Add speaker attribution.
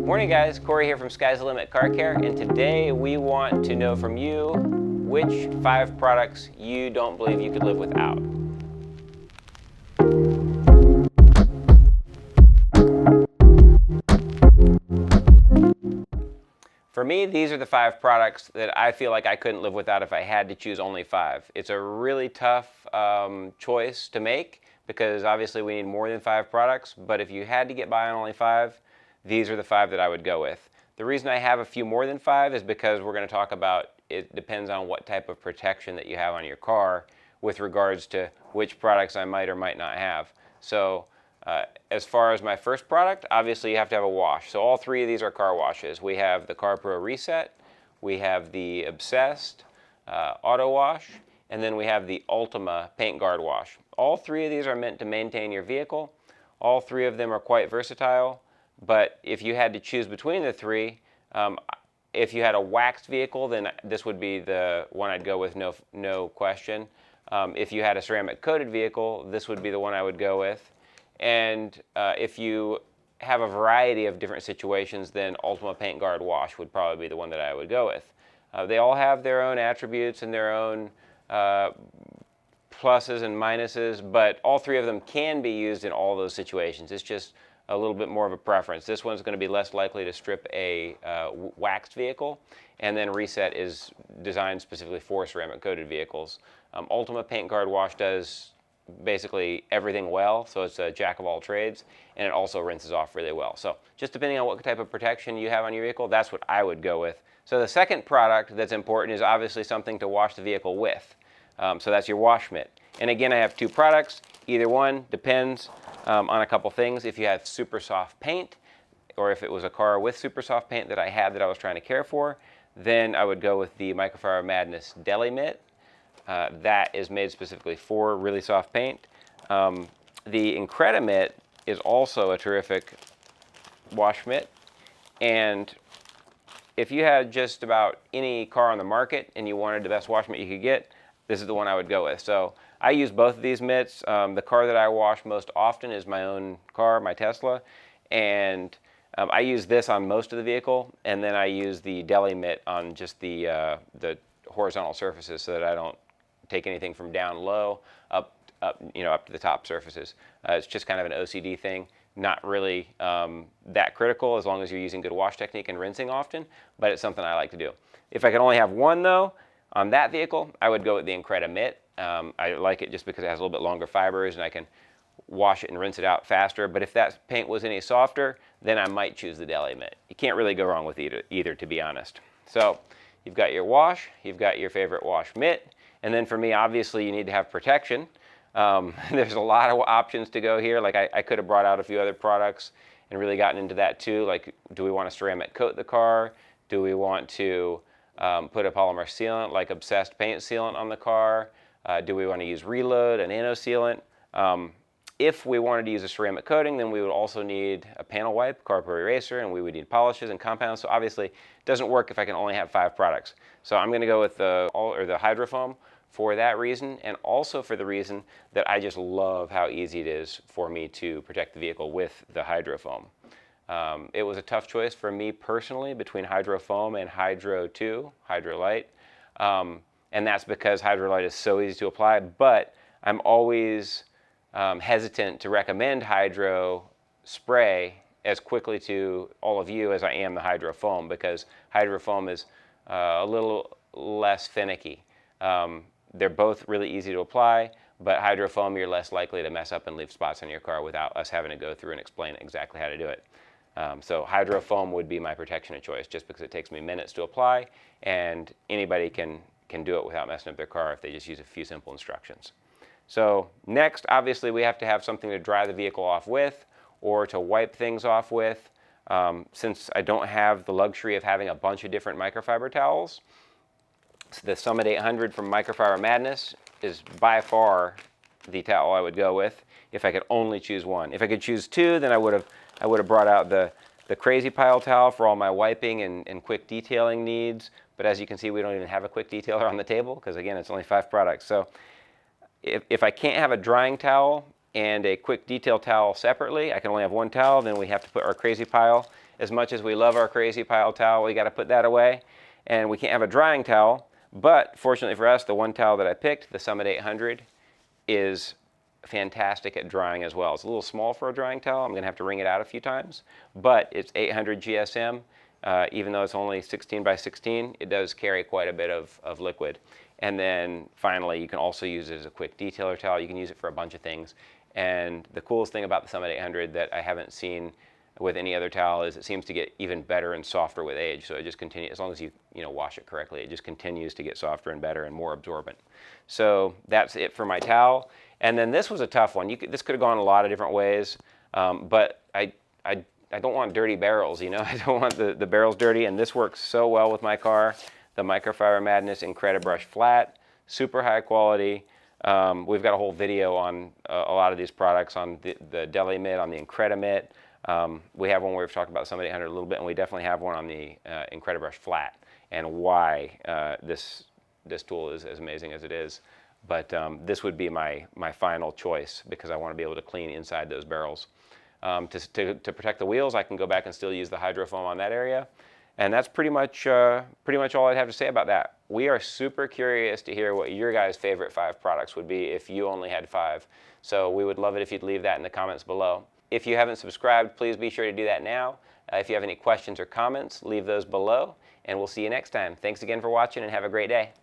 Speaker 1: Morning guys, Corey here from Sky's the Limit Car Care, and today we want to know from you which 5 products you don't believe you could live without. For me, these are the 5 products that I feel like I couldn't live without if I had to choose only 5. It's a really tough choice to make because obviously we need more than 5 products, but if you had to get by on only 5, these are the 5 that I would go with. The reason I have a few more than 5 is because we're going to talk about it depends on what type of protection that you have on your car with regards to which products I might or might not have. So as far as my first product, obviously you have to have a wash. So all 3 of these are car washes. We have the CarPro Reset, we have the Obsessed Auto Wash, and then we have the Ultima Paint Guard Wash. All 3 of these are meant to maintain your vehicle. All 3 of them are quite versatile. But if you had to choose between the 3, if you had a waxed vehicle, then this would be the one I'd go with, no question. If you had a ceramic coated vehicle, this would be the one I would go with. And if you have a variety of different situations, then Ultima Paint Guard Wash would probably be the one that I would go with. They all have their own attributes and their own pluses and minuses, but all 3 of them can be used in all those situations. It's just a little bit more of a preference. This one's going to be less likely to strip a waxed vehicle, and then Reset is designed specifically for ceramic coated vehicles. Ultima Paint Guard Wash does basically everything well, so it's a jack of all trades, and it also rinses off really well. So just depending on what type of protection you have on your vehicle, that's what I would go with. So the second product that's important is obviously something to wash the vehicle with. So that's your wash mitt. And again, I have 2 products. Either one depends on a couple things. If you have super soft paint, or if it was a car with super soft paint that I had that I was trying to care for, then I would go with the Microfiber Madness Deli Mitt. That is made specifically for really soft paint. The Incredimitt is also a terrific wash mitt, and if you had just about any car on the market and you wanted the best wash mitt you could get, this is the one I would go with. So I use both of these mitts. The car that I wash most often is my own car, my Tesla, and I use this on most of the vehicle, and then I use the Deli Mitt on just the horizontal surfaces so that I don't take anything from down low up to the top surfaces. It's just kind of an OCD thing. Not really that critical as long as you're using good wash technique and rinsing often, but it's something I like to do. If I could only have one though, on that vehicle, I would go with the Incredimitt. I like it just because it has a little bit longer fibers and I can wash it and rinse it out faster. But if that paint was any softer, then I might choose the Deli Mitt. You can't really go wrong with either, to be honest. So you've got your wash, you've got your favorite wash mitt, and then for me, obviously, you need to have protection. There's a lot of options to go here. Like I could have brought out a few other products and really gotten into that too. Like, do we want to ceramic coat the car? Do we want to put a polymer sealant like Obsessed paint sealant on the car? Do we want to use Reload, a nano sealant? If we wanted to use a ceramic coating, then we would also need a panel wipe, CarPro Eraser, and we would need polishes and compounds. So obviously, it doesn't work if I can only have 5 products. So I'm going to go with the Hydrofoam for that reason, and also for the reason that I just love how easy it is for me to protect the vehicle with the Hydrofoam. It was a tough choice for me personally between Hydrofoam and Hydro 2, Hydrolite. And that's because Hydrolite is so easy to apply, but I'm always hesitant to recommend Hydro spray as quickly to all of you as I am the Hydrofoam, because Hydrofoam is a little less finicky. They're both really easy to apply, but Hydrofoam you're less likely to mess up and leave spots on your car without us having to go through and explain exactly how to do it. So Hydrofoam would be my protection of choice just because it takes me minutes to apply, and anybody can do it without messing up their car if they just use a few simple instructions. So next, obviously, we have to have something to dry the vehicle off with or to wipe things off with. Since I don't have the luxury of having a bunch of different microfiber towels, so the Summit 800 from Microfiber Madness is by far the towel I would go with if I could only choose one. If I could choose 2, then I would have brought out the Crazy Pile towel for all my wiping and quick detailing needs. But as you can see, we don't even have a quick detailer on the table because, again, it's only 5 products. So if I can't have a drying towel and a quick detail towel separately, I can only have one towel, then we have to put our Crazy Pile. as much as we love our Crazy Pile towel, we got to put that away. And we can't have a drying towel, but fortunately for us, the one towel that I picked, the Summit 800, is fantastic at drying as well. It's a little small for a drying towel. I'm going to have to wring it out a few times, but it's 800 GSM. Even though it's only 16 by 16, it does carry quite a bit of liquid. And then finally, you can also use it as a quick detailer towel. You can use it for a bunch of things. And the coolest thing about the Summit 800 that I haven't seen with any other towel is it seems to get even better and softer with age. So it just continues, as long as you wash it correctly, it just continues to get softer and better and more absorbent. So that's it for my towel. And then this was a tough one. This could have gone a lot of different ways, but I don't want dirty barrels, I don't want the barrels dirty, and this works so well with my car. The Microfiber Madness Incredibrush Flat, super high quality. We've got a whole video on a lot of these products, on the Deli Mitt, on the Incredimit. We have one where we've talked about the Summit 800 a little bit, and we definitely have one on the Incredibrush Flat, and why this tool is as amazing as it is. But this would be my final choice, because I want to be able to clean inside those barrels. To protect the wheels, I can go back and still use the hydrofoam on that area. And that's pretty much all I'd have to say about that. We are super curious to hear what your guys' favorite 5 products would be if you only had 5. So we would love it if you'd leave that in the comments below. If you haven't subscribed, please be sure to do that now. If you have any questions or comments, leave those below, and we'll see you next time. Thanks again for watching, and have a great day.